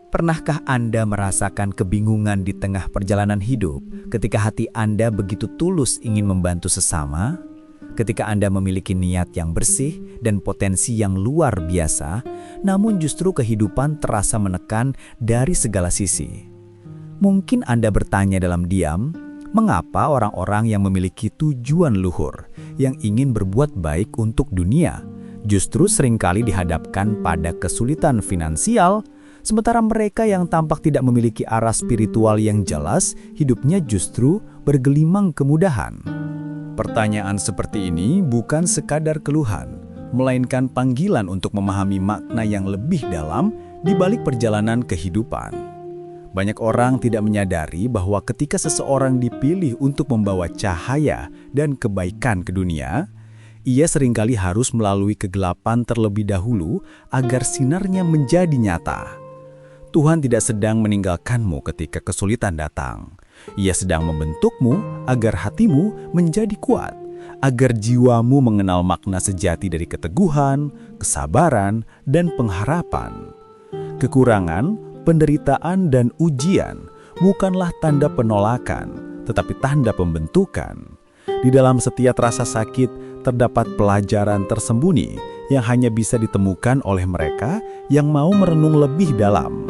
Pernahkah Anda merasakan kebingungan di tengah perjalanan hidup ketika hati Anda begitu tulus ingin membantu sesama? Ketika Anda memiliki niat yang bersih dan potensi yang luar biasa, namun justru kehidupan terasa menekan dari segala sisi. Mungkin Anda bertanya dalam diam, mengapa orang-orang yang memiliki tujuan luhur, yang ingin berbuat baik untuk dunia, justru seringkali dihadapkan pada kesulitan finansial, sementara mereka yang tampak tidak memiliki arah spiritual yang jelas, hidupnya justru bergelimang kemudahan. Pertanyaan seperti ini bukan sekadar keluhan, melainkan panggilan untuk memahami makna yang lebih dalam di balik perjalanan kehidupan. Banyak orang tidak menyadari bahwa ketika seseorang dipilih untuk membawa cahaya dan kebaikan ke dunia, ia seringkali harus melalui kegelapan terlebih dahulu agar sinarnya menjadi nyata. Tuhan tidak sedang meninggalkanmu ketika kesulitan datang. Ia sedang membentukmu agar hatimu menjadi kuat, agar jiwamu mengenal makna sejati dari keteguhan, kesabaran, dan pengharapan. Kekurangan, penderitaan, dan ujian bukanlah tanda penolakan, tetapi tanda pembentukan. Di dalam setiap rasa sakit terdapat pelajaran tersembunyi yang hanya bisa ditemukan oleh mereka yang mau merenung lebih dalam.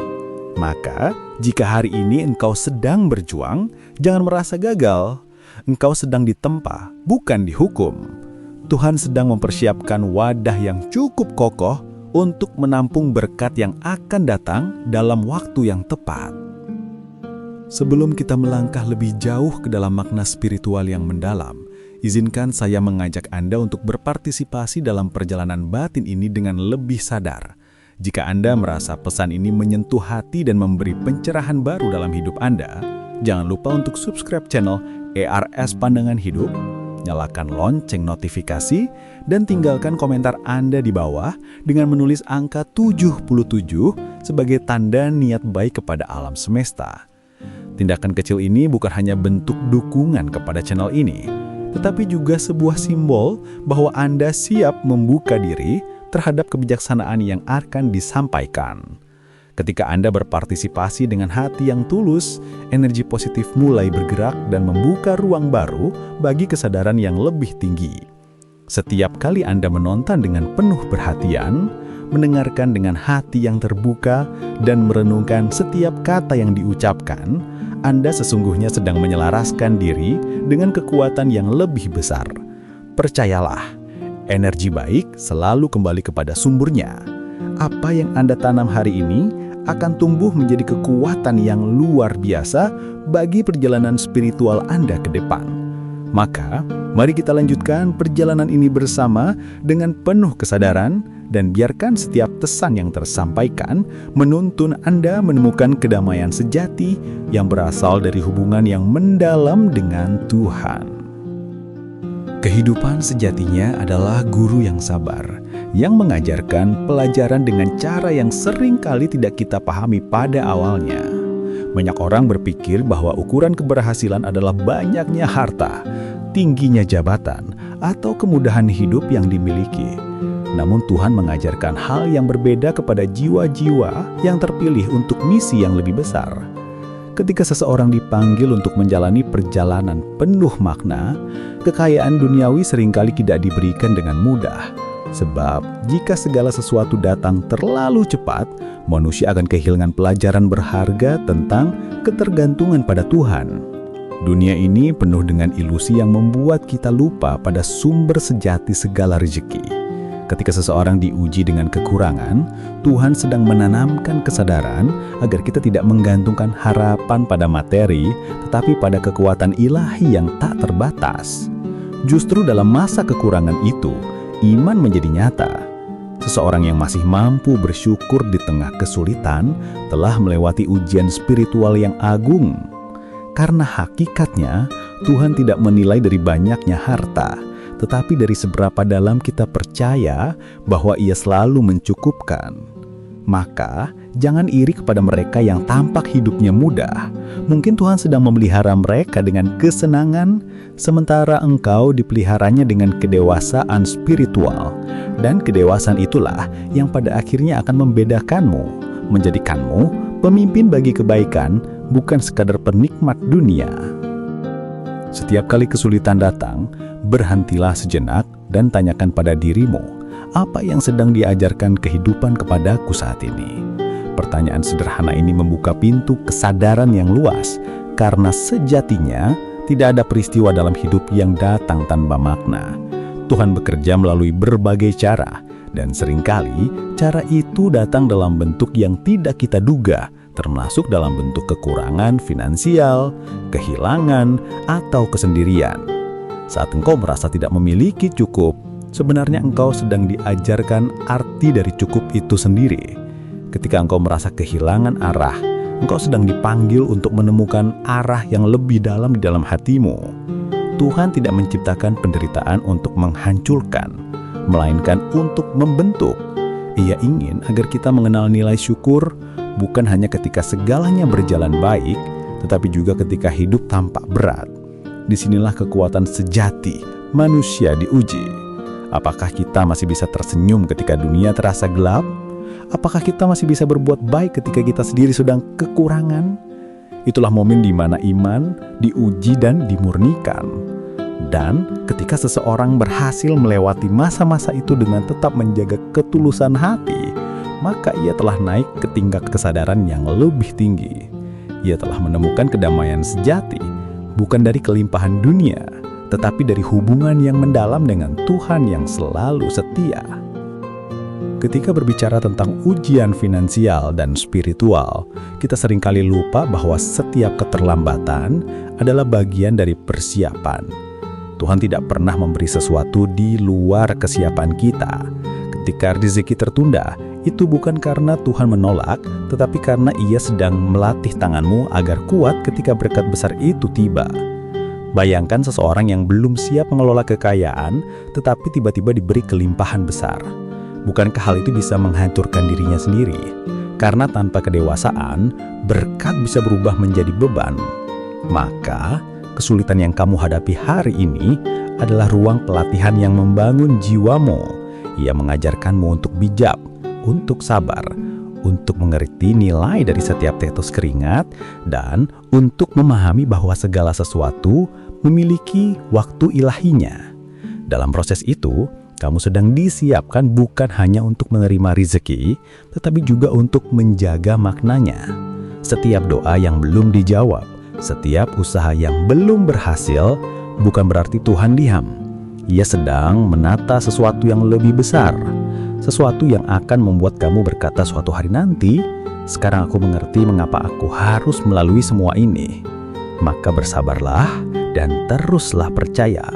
Maka, jika hari ini engkau sedang berjuang, jangan merasa gagal. Engkau sedang ditempa, bukan dihukum. Tuhan sedang mempersiapkan wadah yang cukup kokoh untuk menampung berkat yang akan datang dalam waktu yang tepat. Sebelum kita melangkah lebih jauh ke dalam makna spiritual yang mendalam, izinkan saya mengajak Anda untuk berpartisipasi dalam perjalanan batin ini dengan lebih sadar. Jika Anda merasa pesan ini menyentuh hati dan memberi pencerahan baru dalam hidup Anda, jangan lupa untuk subscribe channel ERS Pandangan Hidup, nyalakan lonceng notifikasi, dan tinggalkan komentar Anda di bawah dengan menulis angka 77 sebagai tanda niat baik kepada alam semesta. Tindakan kecil ini bukan hanya bentuk dukungan kepada channel ini, tetapi juga sebuah simbol bahwa Anda siap membuka diri terhadap kebijaksanaan yang akan disampaikan. Ketika Anda berpartisipasi dengan hati yang tulus, energi positif mulai bergerak dan membuka ruang baru bagi kesadaran yang lebih tinggi. Setiap kali Anda menonton dengan penuh perhatian, mendengarkan dengan hati yang terbuka, dan merenungkan setiap kata yang diucapkan, Anda sesungguhnya sedang menyelaraskan diri dengan kekuatan yang lebih besar. Percayalah, energi baik selalu kembali kepada sumbernya. Apa yang Anda tanam hari ini akan tumbuh menjadi kekuatan yang luar biasa bagi perjalanan spiritual Anda ke depan. Maka, mari kita lanjutkan perjalanan ini bersama dengan penuh kesadaran dan biarkan setiap pesan yang tersampaikan menuntun Anda menemukan kedamaian sejati yang berasal dari hubungan yang mendalam dengan Tuhan. Kehidupan sejatinya adalah guru yang sabar, yang mengajarkan pelajaran dengan cara yang sering kali tidak kita pahami pada awalnya. Banyak orang berpikir bahwa ukuran keberhasilan adalah banyaknya harta, tingginya jabatan, atau kemudahan hidup yang dimiliki. Namun Tuhan mengajarkan hal yang berbeda kepada jiwa-jiwa yang terpilih untuk misi yang lebih besar. Ketika seseorang dipanggil untuk menjalani perjalanan penuh makna, kekayaan duniawi seringkali tidak diberikan dengan mudah. Sebab, jika segala sesuatu datang terlalu cepat, manusia akan kehilangan pelajaran berharga tentang ketergantungan pada Tuhan. Dunia ini penuh dengan ilusi yang membuat kita lupa pada sumber sejati segala rezeki. Ketika seseorang diuji dengan kekurangan, Tuhan sedang menanamkan kesadaran agar kita tidak menggantungkan harapan pada materi, tetapi pada kekuatan ilahi yang tak terbatas. Justru dalam masa kekurangan itu, iman menjadi nyata. Seseorang yang masih mampu bersyukur di tengah kesulitan telah melewati ujian spiritual yang agung. Karena hakikatnya, Tuhan tidak menilai dari banyaknya harta, tetapi dari seberapa dalam kita percaya bahwa Ia selalu mencukupkan. Maka, jangan iri kepada mereka yang tampak hidupnya mudah. Mungkin Tuhan sedang memelihara mereka dengan kesenangan, sementara engkau dipeliharanya dengan kedewasaan spiritual. Dan kedewasaan itulah yang pada akhirnya akan membedakanmu, menjadikanmu Pemimpin bagi kebaikan bukan sekadar penikmat dunia. Setiap kali kesulitan datang, berhentilah sejenak dan tanyakan pada dirimu, apa yang sedang diajarkan kehidupan kepadaku saat ini? Pertanyaan sederhana ini membuka pintu kesadaran yang luas, karena sejatinya tidak ada peristiwa dalam hidup yang datang tanpa makna. Tuhan bekerja melalui berbagai cara, dan seringkali cara itu datang dalam bentuk yang tidak kita duga, termasuk dalam bentuk kekurangan finansial, kehilangan, atau kesendirian. Saat engkau merasa tidak memiliki cukup, sebenarnya engkau sedang diajarkan arti dari cukup itu sendiri. Ketika engkau merasa kehilangan arah, engkau sedang dipanggil untuk menemukan arah yang lebih dalam di dalam hatimu. Tuhan tidak menciptakan penderitaan untuk menghancurkan, melainkan untuk membentuk. Ia ingin agar kita mengenal nilai syukur, bukan hanya ketika segalanya berjalan baik, tetapi juga ketika hidup tampak berat. Disinilah kekuatan sejati manusia diuji. Apakah kita masih bisa tersenyum ketika dunia terasa gelap? Apakah kita masih bisa berbuat baik ketika kita sendiri sedang kekurangan? Itulah momen di mana iman diuji dan dimurnikan. Dan ketika seseorang berhasil melewati masa-masa itu dengan tetap menjaga ketulusan hati, maka ia telah naik ke tingkat kesadaran yang lebih tinggi. Ia telah menemukan kedamaian sejati, bukan dari kelimpahan dunia, tetapi dari hubungan yang mendalam dengan Tuhan yang selalu setia. Ketika berbicara tentang ujian finansial dan spiritual, kita seringkali lupa bahwa setiap keterlambatan adalah bagian dari persiapan. Tuhan tidak pernah memberi sesuatu di luar kesiapan kita. Ketika rezeki tertunda, itu bukan karena Tuhan menolak, tetapi karena Ia sedang melatih tanganmu agar kuat ketika berkat besar itu tiba. Bayangkan seseorang yang belum siap mengelola kekayaan, tetapi tiba-tiba diberi kelimpahan besar. Bukankah hal itu bisa menghancurkan dirinya sendiri? Karena tanpa kedewasaan, berkat bisa berubah menjadi beban. Maka, kesulitan yang kamu hadapi hari ini adalah ruang pelatihan yang membangun jiwamu. Ia mengajarkanmu untuk bijak, untuk sabar, untuk mengerti nilai dari setiap tetes keringat, dan untuk memahami bahwa segala sesuatu memiliki waktu ilahinya. Dalam proses itu, kamu sedang disiapkan bukan hanya untuk menerima rezeki, tetapi juga untuk menjaga maknanya. Setiap doa yang belum dijawab, setiap usaha yang belum berhasil, bukan berarti Tuhan diam. Ia sedang menata sesuatu yang lebih besar, sesuatu yang akan membuat kamu berkata suatu hari nanti, "Sekarang aku mengerti mengapa aku harus melalui semua ini." Maka bersabarlah dan teruslah percaya,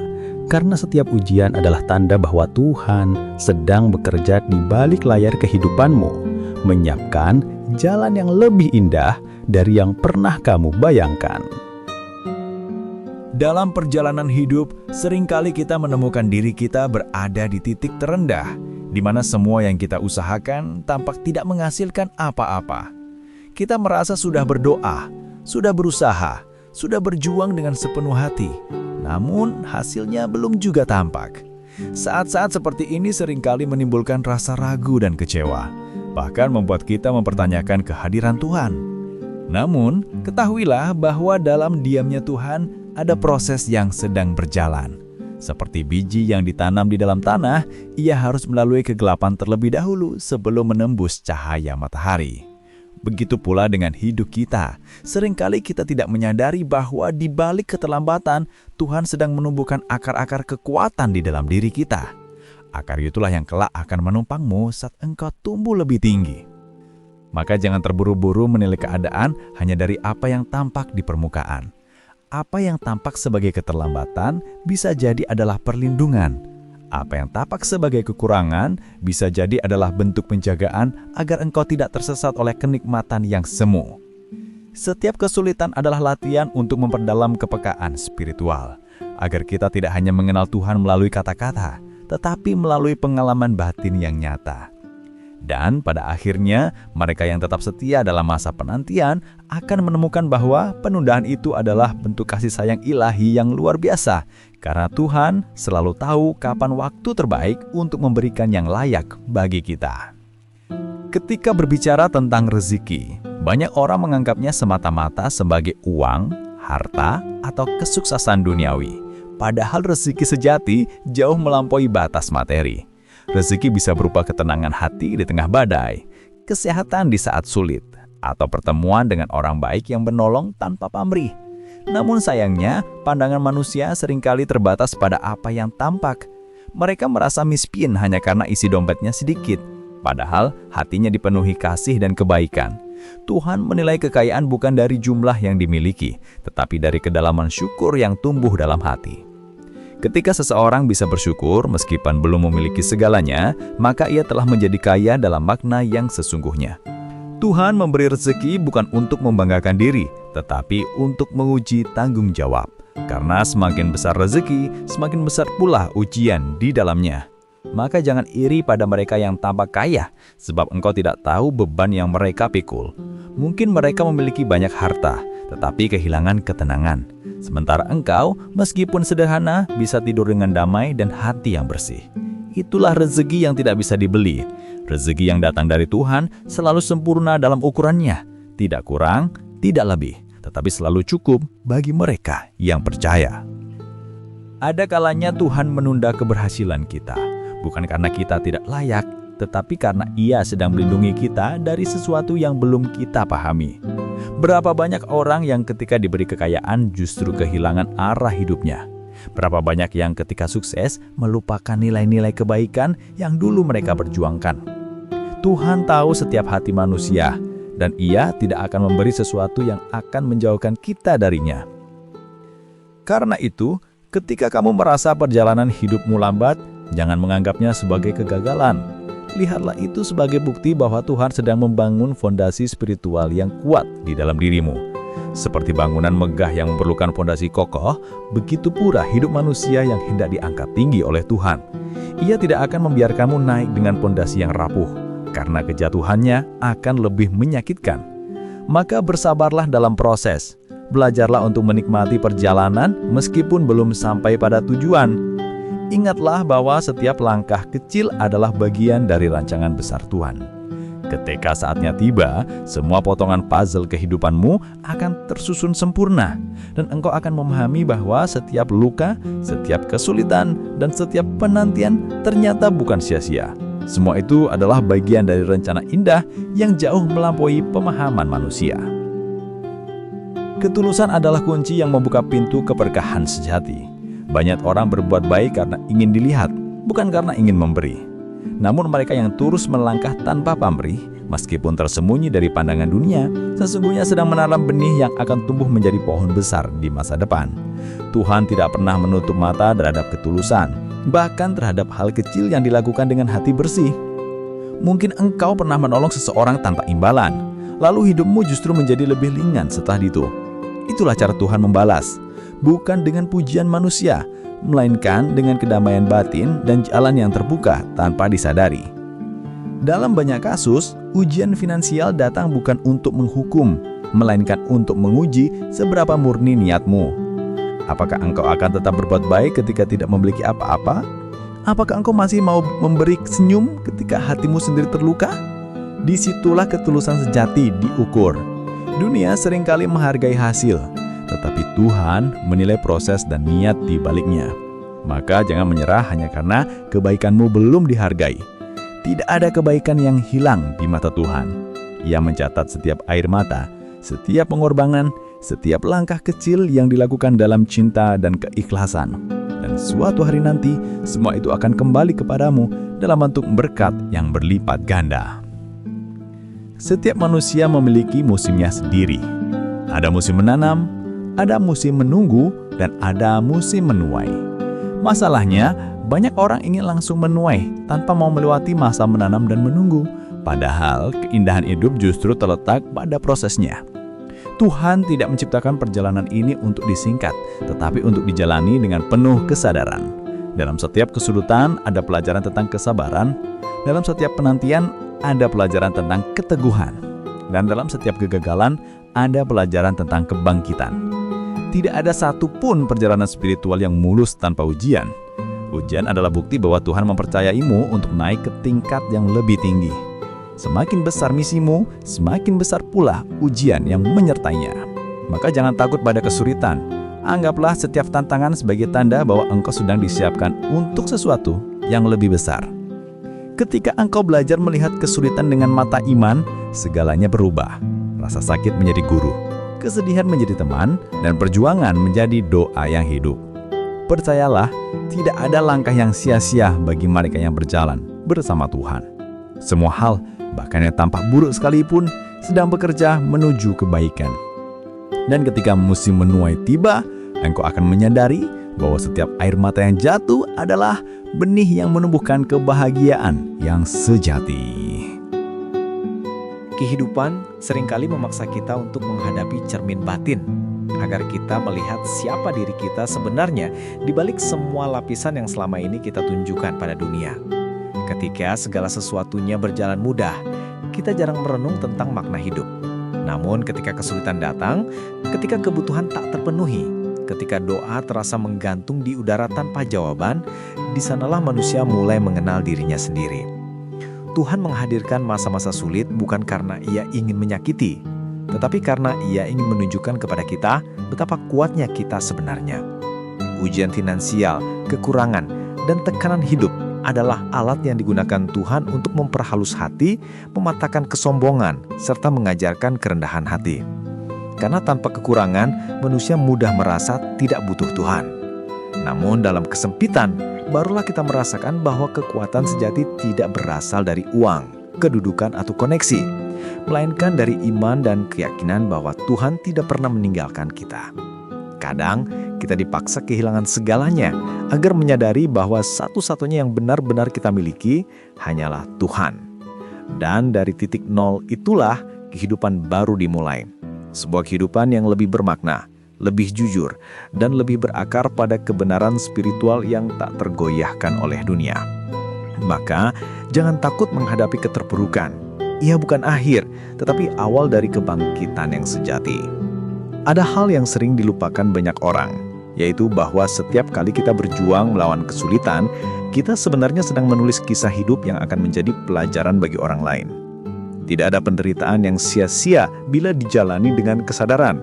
karena setiap ujian adalah tanda bahwa Tuhan sedang bekerja di balik layar kehidupanmu, menyiapkan jalan yang lebih indah dari yang pernah kamu bayangkan. Dalam perjalanan hidup, seringkali kita menemukan diri kita berada di titik terendah, di mana semua yang kita usahakan tampak tidak menghasilkan apa-apa. Kita merasa sudah berdoa, sudah berusaha, sudah berjuang dengan sepenuh hati, namun hasilnya belum juga tampak. Saat-saat seperti ini seringkali menimbulkan rasa ragu dan kecewa, bahkan membuat kita mempertanyakan kehadiran Tuhan. Namun, ketahuilah bahwa dalam diamnya Tuhan ada proses yang sedang berjalan. Seperti biji yang ditanam di dalam tanah, ia harus melalui kegelapan terlebih dahulu sebelum menembus cahaya matahari. Begitu pula dengan hidup kita. Seringkali kita tidak menyadari bahwa di balik keterlambatan, Tuhan sedang menumbuhkan akar-akar kekuatan di dalam diri kita. Akar itulah yang kelak akan menumpangmu saat engkau tumbuh lebih tinggi. Maka jangan terburu-buru menilai keadaan hanya dari apa yang tampak di permukaan. Apa yang tampak sebagai keterlambatan bisa jadi adalah perlindungan. Apa yang tampak sebagai kekurangan bisa jadi adalah bentuk penjagaan agar engkau tidak tersesat oleh kenikmatan yang semu. Setiap kesulitan adalah latihan untuk memperdalam kepekaan spiritual, agar kita tidak hanya mengenal Tuhan melalui kata-kata, tetapi melalui pengalaman batin yang nyata. Dan pada akhirnya, mereka yang tetap setia dalam masa penantian akan menemukan bahwa penundaan itu adalah bentuk kasih sayang ilahi yang luar biasa, karena Tuhan selalu tahu kapan waktu terbaik untuk memberikan yang layak bagi kita. Ketika berbicara tentang rezeki, Banyak orang menganggapnya semata-mata sebagai uang, harta, atau kesuksesan duniawi. Padahal rezeki sejati jauh melampaui batas materi. Rezeki bisa berupa ketenangan hati di tengah badai, kesehatan di saat sulit, atau pertemuan dengan orang baik yang menolong tanpa pamrih. Namun sayangnya, pandangan manusia seringkali terbatas pada apa yang tampak. Mereka merasa miskin hanya karena isi dompetnya sedikit, padahal hatinya dipenuhi kasih dan kebaikan. Tuhan menilai kekayaan bukan dari jumlah yang dimiliki, tetapi dari kedalaman syukur yang tumbuh dalam hati. Ketika seseorang bisa bersyukur meskipun belum memiliki segalanya, maka ia telah menjadi kaya dalam makna yang sesungguhnya. Tuhan memberi rezeki bukan untuk membanggakan diri, tetapi untuk menguji tanggung jawab. Karena semakin besar rezeki, semakin besar pula ujian di dalamnya. Maka jangan iri pada mereka yang tampak kaya, sebab engkau tidak tahu beban yang mereka pikul. Mungkin mereka memiliki banyak harta, tetapi kehilangan ketenangan. Sementara engkau, meskipun sederhana, bisa tidur dengan damai dan hati yang bersih. Itulah rezeki yang tidak bisa dibeli. Rezeki yang datang dari Tuhan selalu sempurna dalam ukurannya. Tidak kurang, tidak lebih, tetapi selalu cukup bagi mereka yang percaya. Ada kalanya Tuhan menunda keberhasilan kita. Bukan karena kita tidak layak, tetapi karena Ia sedang melindungi kita dari sesuatu yang belum kita pahami. Berapa banyak orang yang ketika diberi kekayaan justru kehilangan arah hidupnya? Berapa banyak yang ketika sukses melupakan nilai-nilai kebaikan yang dulu mereka perjuangkan? Tuhan tahu setiap hati manusia, dan Ia tidak akan memberi sesuatu yang akan menjauhkan kita darinya. Karena itu, ketika kamu merasa perjalanan hidupmu lambat, jangan menganggapnya sebagai kegagalan. Lihatlah itu sebagai bukti bahwa Tuhan sedang membangun fondasi spiritual yang kuat di dalam dirimu. Seperti bangunan megah yang memerlukan fondasi kokoh, begitu pula hidup manusia yang hendak diangkat tinggi oleh Tuhan. Ia tidak akan membiarkanmu naik dengan fondasi yang rapuh, karena kejatuhannya akan lebih menyakitkan. Maka bersabarlah dalam proses. Belajarlah untuk menikmati perjalanan meskipun belum sampai pada tujuan. Ingatlah bahwa setiap langkah kecil adalah bagian dari rancangan besar Tuhan. Ketika saatnya tiba, semua potongan puzzle kehidupanmu akan tersusun sempurna, dan engkau akan memahami bahwa setiap luka, setiap kesulitan, dan setiap penantian ternyata bukan sia-sia. Semua itu adalah bagian dari rencana indah yang jauh melampaui pemahaman manusia. Ketulusan adalah kunci yang membuka pintu keberkahan sejati. Banyak orang berbuat baik karena ingin dilihat, bukan karena ingin memberi. Namun mereka yang terus melangkah tanpa pamrih, meskipun tersembunyi dari pandangan dunia, sesungguhnya sedang menanam benih yang akan tumbuh menjadi pohon besar di masa depan. Tuhan tidak pernah menutup mata terhadap ketulusan, bahkan terhadap hal kecil yang dilakukan dengan hati bersih. Mungkin engkau pernah menolong seseorang tanpa imbalan, lalu hidupmu justru menjadi lebih ringan setelah itu. Itulah cara Tuhan membalas. Bukan dengan pujian manusia, melainkan dengan kedamaian batin dan jalan yang terbuka tanpa disadari. Dalam banyak kasus, ujian finansial datang bukan untuk menghukum, melainkan untuk menguji seberapa murni niatmu. Apakah engkau akan tetap berbuat baik ketika tidak memiliki apa-apa? Apakah engkau masih mau memberi senyum ketika hatimu sendiri terluka? Disitulah ketulusan sejati diukur. Dunia seringkali menghargai hasil, tetapi Tuhan menilai proses dan niat di baliknya. Maka jangan menyerah hanya karena kebaikanmu belum dihargai. Tidak ada kebaikan yang hilang di mata Tuhan. Ia mencatat setiap air mata, setiap pengorbanan, setiap langkah kecil yang dilakukan dalam cinta dan keikhlasan. Dan suatu hari nanti, semua itu akan kembali kepadamu dalam bentuk berkat yang berlipat ganda. Setiap manusia memiliki musimnya sendiri. Ada musim menanam, ada musim menunggu, dan ada musim menuai. Masalahnya, banyak orang ingin langsung menuai tanpa mau melewati masa menanam dan menunggu. Padahal keindahan hidup justru terletak pada prosesnya. Tuhan tidak menciptakan perjalanan ini untuk disingkat, tetapi untuk dijalani dengan penuh kesadaran. Dalam setiap kesulitan ada pelajaran tentang kesabaran, dalam setiap penantian ada pelajaran tentang keteguhan, dan dalam setiap kegagalan ada pelajaran tentang kebangkitan. Tidak ada satupun perjalanan spiritual yang mulus tanpa ujian. Ujian adalah bukti bahwa Tuhan mempercayaimu untuk naik ke tingkat yang lebih tinggi. Semakin besar misimu, semakin besar pula ujian yang menyertainya. Maka jangan takut pada kesulitan. Anggaplah setiap tantangan sebagai tanda bahwa engkau sedang disiapkan untuk sesuatu yang lebih besar. Ketika engkau belajar melihat kesulitan dengan mata iman, segalanya berubah. Rasa sakit menjadi guru, kesedihan menjadi teman, dan perjuangan menjadi doa yang hidup. Percayalah, tidak ada langkah yang sia-sia bagi mereka yang berjalan bersama Tuhan. Semua hal, bahkan yang tampak buruk sekalipun, sedang bekerja menuju kebaikan. Dan ketika musim menuai tiba, engkau akan menyadari bahwa setiap air mata yang jatuh adalah benih yang menumbuhkan kebahagiaan yang sejati. Kehidupan seringkali memaksa kita untuk menghadapi cermin batin, agar kita melihat siapa diri kita sebenarnya di balik semua lapisan yang selama ini kita tunjukkan pada dunia. Ketika segala sesuatunya berjalan mudah, kita jarang merenung tentang makna hidup. Namun ketika kesulitan datang, ketika kebutuhan tak terpenuhi, ketika doa terasa menggantung di udara tanpa jawaban, di sanalah manusia mulai mengenal dirinya sendiri. Tuhan menghadirkan masa-masa sulit bukan karena Ia ingin menyakiti, tetapi karena Ia ingin menunjukkan kepada kita betapa kuatnya kita sebenarnya. Ujian finansial, kekurangan, dan tekanan hidup adalah alat yang digunakan Tuhan untuk memperhalus hati, mematahkan kesombongan, serta mengajarkan kerendahan hati. Karena tanpa kekurangan, manusia mudah merasa tidak butuh Tuhan. Namun dalam kesempitan, barulah kita merasakan bahwa kekuatan sejati tidak berasal dari uang, kedudukan, atau koneksi, melainkan dari iman dan keyakinan bahwa Tuhan tidak pernah meninggalkan kita. Kadang, kita dipaksa kehilangan segalanya agar menyadari bahwa satu-satunya yang benar-benar kita miliki hanyalah Tuhan. Dan dari titik nol itulah kehidupan baru dimulai. Sebuah kehidupan yang lebih bermakna, lebih jujur, dan lebih berakar pada kebenaran spiritual yang tak tergoyahkan oleh dunia. Maka, jangan takut menghadapi keterpurukan. Ia bukan akhir, tetapi awal dari kebangkitan yang sejati. Ada hal yang sering dilupakan banyak orang, yaitu bahwa setiap kali kita berjuang melawan kesulitan, kita sebenarnya sedang menulis kisah hidup yang akan menjadi pelajaran bagi orang lain. Tidak ada penderitaan yang sia-sia bila dijalani dengan kesadaran.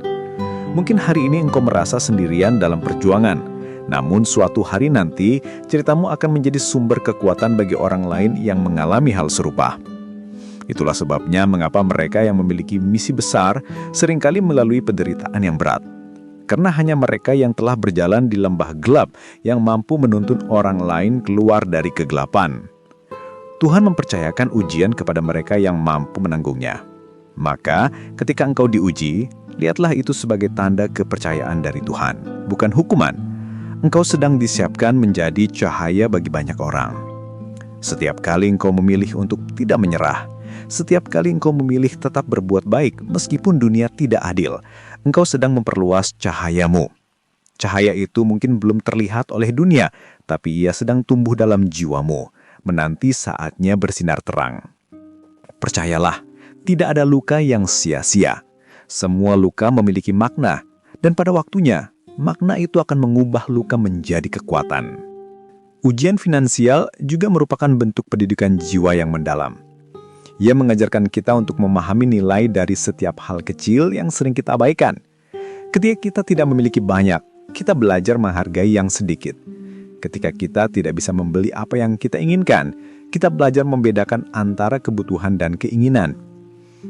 Mungkin hari ini engkau merasa sendirian dalam perjuangan, namun suatu hari nanti ceritamu akan menjadi sumber kekuatan bagi orang lain yang mengalami hal serupa. Itulah sebabnya mengapa mereka yang memiliki misi besar seringkali melalui penderitaan yang berat. Karena hanya mereka yang telah berjalan di lembah gelap yang mampu menuntun orang lain keluar dari kegelapan. Tuhan mempercayakan ujian kepada mereka yang mampu menanggungnya. Maka, ketika engkau diuji, lihatlah itu sebagai tanda kepercayaan dari Tuhan, bukan hukuman. Engkau sedang disiapkan menjadi cahaya bagi banyak orang. Setiap kali engkau memilih untuk tidak menyerah, setiap kali engkau memilih tetap berbuat baik meskipun dunia tidak adil, engkau sedang memperluas cahayamu. Cahaya itu mungkin belum terlihat oleh dunia, tapi ia sedang tumbuh dalam jiwamu, menanti saatnya bersinar terang. Percayalah, tidak ada luka yang sia-sia. Semua luka memiliki makna, dan pada waktunya, makna itu akan mengubah luka menjadi kekuatan. Ujian finansial juga merupakan bentuk pendidikan jiwa yang mendalam. Ia mengajarkan kita untuk memahami nilai dari setiap hal kecil yang sering kita abaikan. Ketika kita tidak memiliki banyak, kita belajar menghargai yang sedikit. Ketika kita tidak bisa membeli apa yang kita inginkan, kita belajar membedakan antara kebutuhan dan keinginan.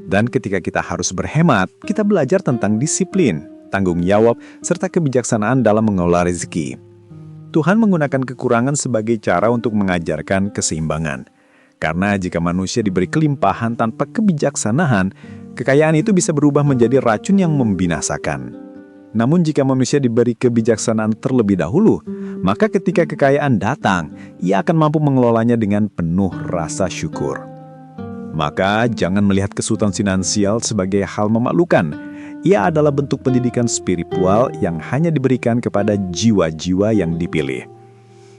Dan ketika kita harus berhemat, kita belajar tentang disiplin, tanggung jawab, serta kebijaksanaan dalam mengelola rezeki. Tuhan menggunakan kekurangan sebagai cara untuk mengajarkan keseimbangan. Karena jika manusia diberi kelimpahan tanpa kebijaksanaan, kekayaan itu bisa berubah menjadi racun yang membinasakan. Namun jika manusia diberi kebijaksanaan terlebih dahulu, maka ketika kekayaan datang, ia akan mampu mengelolanya dengan penuh rasa syukur. Maka jangan melihat kesulitan finansial sebagai hal memalukan. Ia adalah bentuk pendidikan spiritual yang hanya diberikan kepada jiwa-jiwa yang dipilih.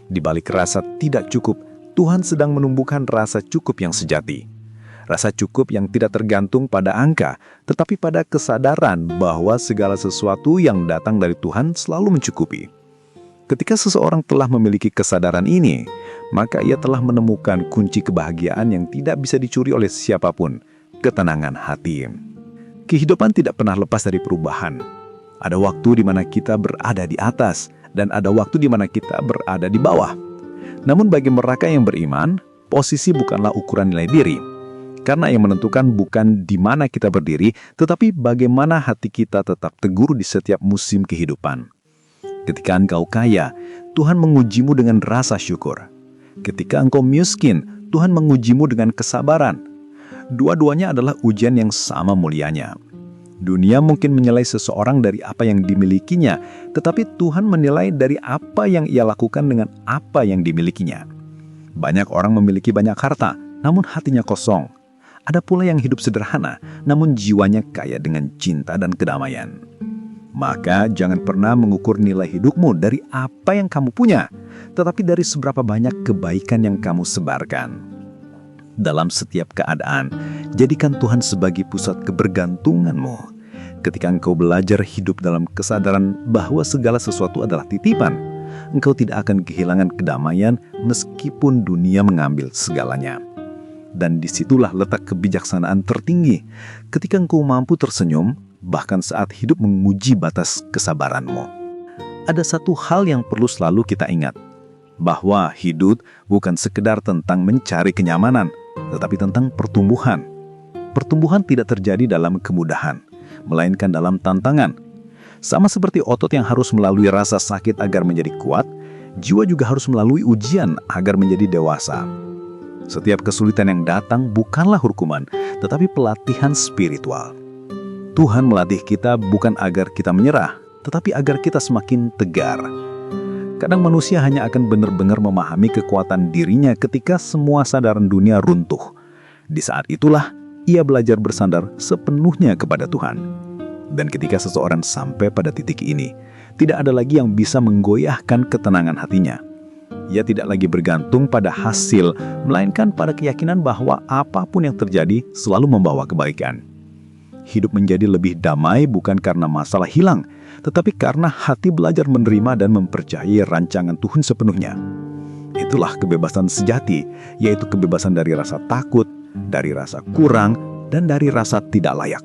Di balik rasa tidak cukup, Tuhan sedang menumbuhkan rasa cukup yang sejati. Rasa cukup yang tidak tergantung pada angka, tetapi pada kesadaran bahwa segala sesuatu yang datang dari Tuhan selalu mencukupi. Ketika seseorang telah memiliki kesadaran ini, maka ia telah menemukan kunci kebahagiaan yang tidak bisa dicuri oleh siapapun, ketenangan hati. Kehidupan tidak pernah lepas dari perubahan. Ada waktu di mana kita berada di atas, dan ada waktu di mana kita berada di bawah. Namun bagi mereka yang beriman, posisi bukanlah ukuran nilai diri. Karena yang menentukan bukan di mana kita berdiri, tetapi bagaimana hati kita tetap teguh di setiap musim kehidupan. Ketika engkau kaya, Tuhan mengujimu dengan rasa syukur. Ketika engkau miskin, Tuhan mengujimu dengan kesabaran. Dua-duanya adalah ujian yang sama mulianya. Dunia mungkin menilai seseorang dari apa yang dimilikinya, tetapi Tuhan menilai dari apa yang ia lakukan dengan apa yang dimilikinya. Banyak orang memiliki banyak harta, namun hatinya kosong. Ada pula yang hidup sederhana, namun jiwanya kaya dengan cinta dan kedamaian. Maka jangan pernah mengukur nilai hidupmu dari apa yang kamu punya, tetapi dari seberapa banyak kebaikan yang kamu sebarkan. Dalam setiap keadaan, jadikan Tuhan sebagai pusat kebergantunganmu. Ketika engkau belajar hidup dalam kesadaran bahwa segala sesuatu adalah titipan, engkau tidak akan kehilangan kedamaian meskipun dunia mengambil segalanya. Dan disitulah letak kebijaksanaan tertinggi, ketika engkau mampu tersenyum, bahkan saat hidup menguji batas kesabaranmu. Ada satu hal yang perlu selalu kita ingat, bahwa hidup bukan sekedar tentang mencari kenyamanan, tetapi tentang pertumbuhan. Pertumbuhan tidak terjadi dalam kemudahan, melainkan dalam tantangan. Sama seperti otot yang harus melalui rasa sakit agar menjadi kuat, jiwa juga harus melalui ujian agar menjadi dewasa. Setiap kesulitan yang datang bukanlah hukuman, tetapi pelatihan spiritual. Tuhan melatih kita bukan agar kita menyerah, tetapi agar kita semakin tegar. Kadang manusia hanya akan benar-benar memahami kekuatan dirinya ketika semua sadaran dunia runtuh. Di saat itulah, ia belajar bersandar sepenuhnya kepada Tuhan. Dan ketika seseorang sampai pada titik ini, tidak ada lagi yang bisa menggoyahkan ketenangan hatinya. Ia tidak lagi bergantung pada hasil, melainkan pada keyakinan bahwa apapun yang terjadi selalu membawa kebaikan. Hidup menjadi lebih damai bukan karena masalah hilang, tetapi karena hati belajar menerima dan mempercayai rancangan Tuhan sepenuhnya. Itulah kebebasan sejati, yaitu kebebasan dari rasa takut, dari rasa kurang, dan dari rasa tidak layak.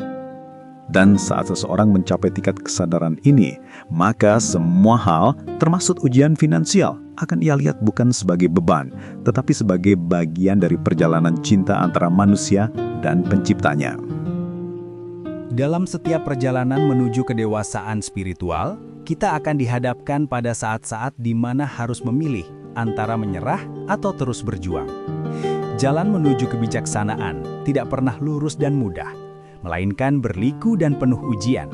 Dan saat seseorang mencapai tingkat kesadaran ini, maka semua hal, termasuk ujian finansial, akan ia lihat bukan sebagai beban, tetapi sebagai bagian dari perjalanan cinta antara manusia dan penciptanya. Dalam setiap perjalanan menuju kedewasaan spiritual, kita akan dihadapkan pada saat-saat di mana harus memilih antara menyerah atau terus berjuang. Jalan menuju kebijaksanaan tidak pernah lurus dan mudah, melainkan berliku dan penuh ujian.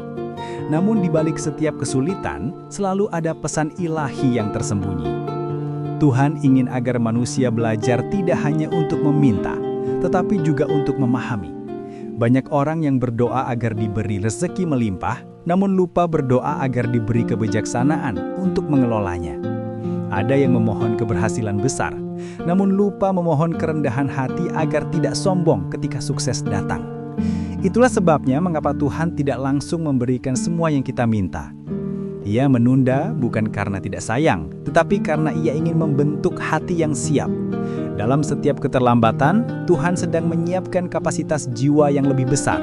Namun di balik setiap kesulitan, selalu ada pesan ilahi yang tersembunyi. Tuhan ingin agar manusia belajar tidak hanya untuk meminta, tetapi juga untuk memahami. Banyak orang yang berdoa agar diberi rezeki melimpah, namun lupa berdoa agar diberi kebijaksanaan untuk mengelolanya. Ada yang memohon keberhasilan besar, namun lupa memohon kerendahan hati agar tidak sombong ketika sukses datang. Itulah sebabnya mengapa Tuhan tidak langsung memberikan semua yang kita minta. Ia menunda bukan karena tidak sayang, tetapi karena Ia ingin membentuk hati yang siap. Dalam setiap keterlambatan, Tuhan sedang menyiapkan kapasitas jiwa yang lebih besar.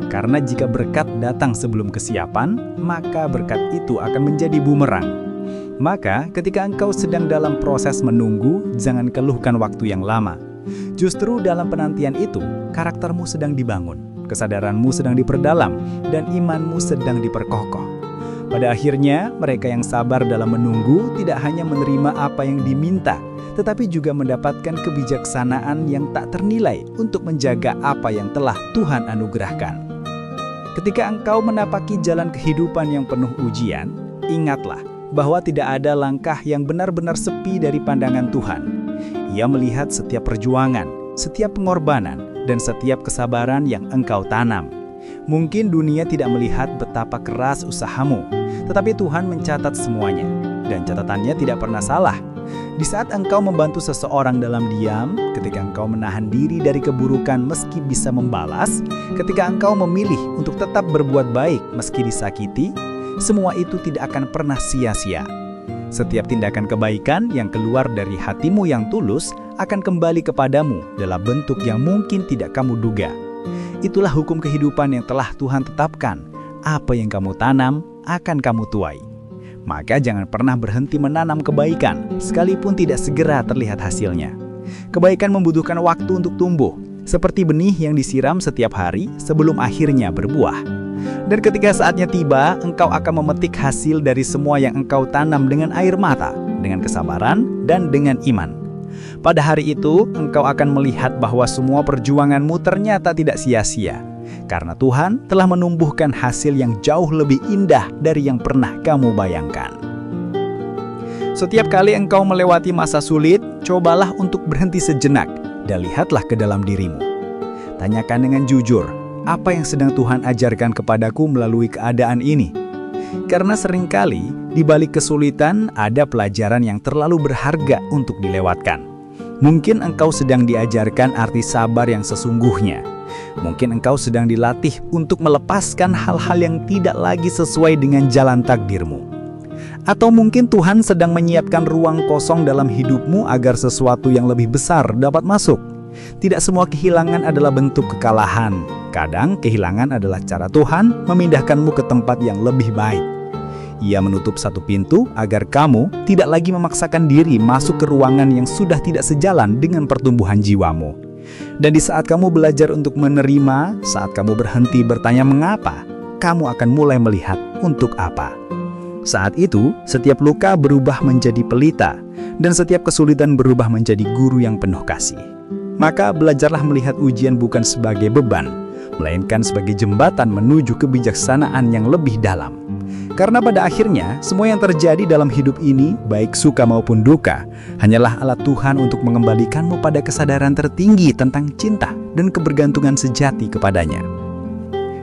Karena jika berkat datang sebelum kesiapan, maka berkat itu akan menjadi bumerang. Maka ketika engkau sedang dalam proses menunggu, jangan keluhkan waktu yang lama. Justru dalam penantian itu, karaktermu sedang dibangun, kesadaranmu sedang diperdalam, dan imanmu sedang diperkokoh. Pada akhirnya, mereka yang sabar dalam menunggu tidak hanya menerima apa yang diminta, tetapi juga mendapatkan kebijaksanaan yang tak ternilai untuk menjaga apa yang telah Tuhan anugerahkan. Ketika engkau menapaki jalan kehidupan yang penuh ujian, ingatlah bahwa tidak ada langkah yang benar-benar sepi dari pandangan Tuhan. Ia melihat setiap perjuangan, setiap pengorbanan, dan setiap kesabaran yang engkau tanam. Mungkin dunia tidak melihat betapa keras usahamu, tetapi Tuhan mencatat semuanya, dan catatannya tidak pernah salah. Di saat engkau membantu seseorang dalam diam, ketika engkau menahan diri dari keburukan meski bisa membalas, ketika engkau memilih untuk tetap berbuat baik meski disakiti, semua itu tidak akan pernah sia-sia. Setiap tindakan kebaikan yang keluar dari hatimu yang tulus akan kembali kepadamu dalam bentuk yang mungkin tidak kamu duga. Itulah hukum kehidupan yang telah Tuhan tetapkan. Apa yang kamu tanam akan kamu tuai. Maka jangan pernah berhenti menanam kebaikan, sekalipun tidak segera terlihat hasilnya. Kebaikan membutuhkan waktu untuk tumbuh, seperti benih yang disiram setiap hari sebelum akhirnya berbuah. Dan ketika saatnya tiba, engkau akan memetik hasil dari semua yang engkau tanam dengan air mata, dengan kesabaran, dan dengan iman. Pada hari itu, engkau akan melihat bahwa semua perjuanganmu ternyata tidak sia-sia, karena Tuhan telah menumbuhkan hasil yang jauh lebih indah dari yang pernah kamu bayangkan. Setiap kali engkau melewati masa sulit, cobalah untuk berhenti sejenak dan lihatlah ke dalam dirimu. Tanyakan dengan jujur, apa yang sedang Tuhan ajarkan kepadaku melalui keadaan ini? Karena seringkali di balik kesulitan ada pelajaran yang terlalu berharga untuk dilewatkan. Mungkin engkau sedang diajarkan arti sabar yang sesungguhnya. Mungkin engkau sedang dilatih untuk melepaskan hal-hal yang tidak lagi sesuai dengan jalan takdirmu. Atau mungkin Tuhan sedang menyiapkan ruang kosong dalam hidupmu agar sesuatu yang lebih besar dapat masuk. Tidak semua kehilangan adalah bentuk kekalahan. Kadang kehilangan adalah cara Tuhan memindahkanmu ke tempat yang lebih baik. Ia menutup satu pintu agar kamu tidak lagi memaksakan diri masuk ke ruangan yang sudah tidak sejalan dengan pertumbuhan jiwamu. Dan di saat kamu belajar untuk menerima, saat kamu berhenti bertanya mengapa, kamu akan mulai melihat untuk apa. Saat itu, setiap luka berubah menjadi pelita, dan setiap kesulitan berubah menjadi guru yang penuh kasih. Maka belajarlah melihat ujian bukan sebagai beban, melainkan sebagai jembatan menuju kebijaksanaan yang lebih dalam. Karena pada akhirnya, semua yang terjadi dalam hidup ini, baik suka maupun duka, hanyalah alat Tuhan untuk mengembalikanmu pada kesadaran tertinggi tentang cinta dan kebergantungan sejati kepadanya.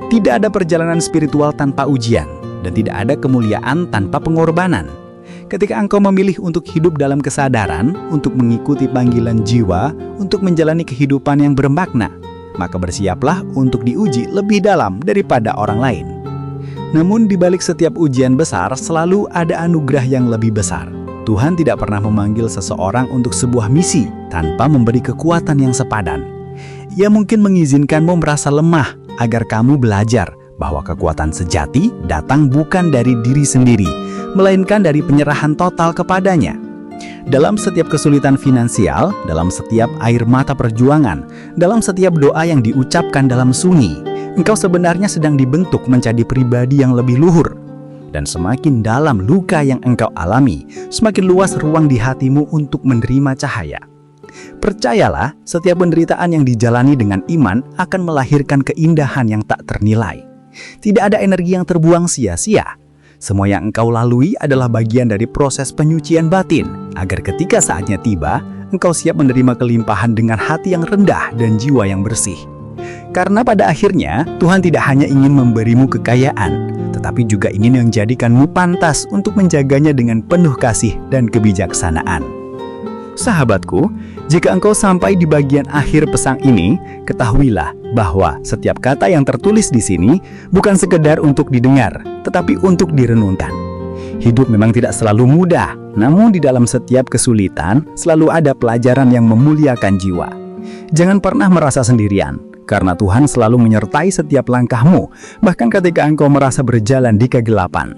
Tidak ada perjalanan spiritual tanpa ujian, dan tidak ada kemuliaan tanpa pengorbanan. Ketika engkau memilih untuk hidup dalam kesadaran, untuk mengikuti panggilan jiwa, untuk menjalani kehidupan yang bermakna, maka bersiaplah untuk diuji lebih dalam daripada orang lain. Namun di balik setiap ujian besar selalu ada anugerah yang lebih besar. Tuhan tidak pernah memanggil seseorang untuk sebuah misi tanpa memberi kekuatan yang sepadan. Ia mungkin mengizinkanmu merasa lemah agar kamu belajar bahwa kekuatan sejati datang bukan dari diri sendiri, melainkan dari penyerahan total kepadanya. Dalam setiap kesulitan finansial, dalam setiap air mata perjuangan, dalam setiap doa yang diucapkan dalam sunyi, engkau sebenarnya sedang dibentuk menjadi pribadi yang lebih luhur. Dan semakin dalam luka yang engkau alami, semakin luas ruang di hatimu untuk menerima cahaya. Percayalah, setiap penderitaan yang dijalani dengan iman akan melahirkan keindahan yang tak ternilai. Tidak ada energi yang terbuang sia-sia. Semua yang engkau lalui adalah bagian dari proses penyucian batin, agar ketika saatnya tiba, engkau siap menerima kelimpahan dengan hati yang rendah dan jiwa yang bersih. Karena pada akhirnya, Tuhan tidak hanya ingin memberimu kekayaan, tetapi juga ingin menjadikanmu pantas untuk menjaganya dengan penuh kasih dan kebijaksanaan. Sahabatku, jika engkau sampai di bagian akhir pesan ini, ketahuilah bahwa setiap kata yang tertulis di sini bukan sekedar untuk didengar, tetapi untuk direnungkan. Hidup memang tidak selalu mudah, namun di dalam setiap kesulitan selalu ada pelajaran yang memuliakan jiwa. Jangan pernah merasa sendirian, karena Tuhan selalu menyertai setiap langkahmu, bahkan ketika engkau merasa berjalan di kegelapan.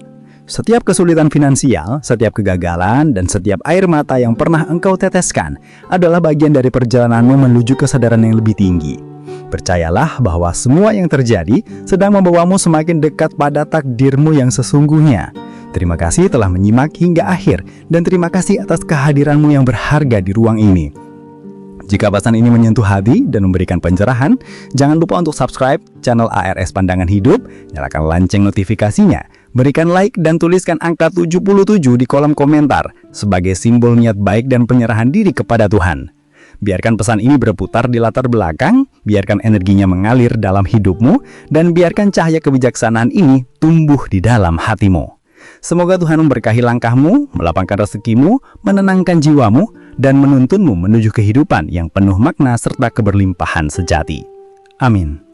Setiap kesulitan finansial, setiap kegagalan, dan setiap air mata yang pernah engkau teteskan adalah bagian dari perjalananmu menuju kesadaran yang lebih tinggi. Percayalah bahwa semua yang terjadi sedang membawamu semakin dekat pada takdirmu yang sesungguhnya. Terima kasih telah menyimak hingga akhir, dan terima kasih atas kehadiranmu yang berharga di ruang ini. Jika pesan ini menyentuh hati dan memberikan pencerahan, jangan lupa untuk subscribe channel ARS Pandangan Hidup, nyalakan lonceng notifikasinya, berikan like dan tuliskan angka 77 di kolom komentar sebagai simbol niat baik dan penyerahan diri kepada Tuhan. Biarkan pesan ini berputar di latar belakang, biarkan energinya mengalir dalam hidupmu, dan biarkan cahaya kebijaksanaan ini tumbuh di dalam hatimu. Semoga Tuhan memberkahi langkahmu, melapangkan rezekimu, menenangkan jiwamu, dan menuntunmu menuju kehidupan yang penuh makna serta keberlimpahan sejati. Amin.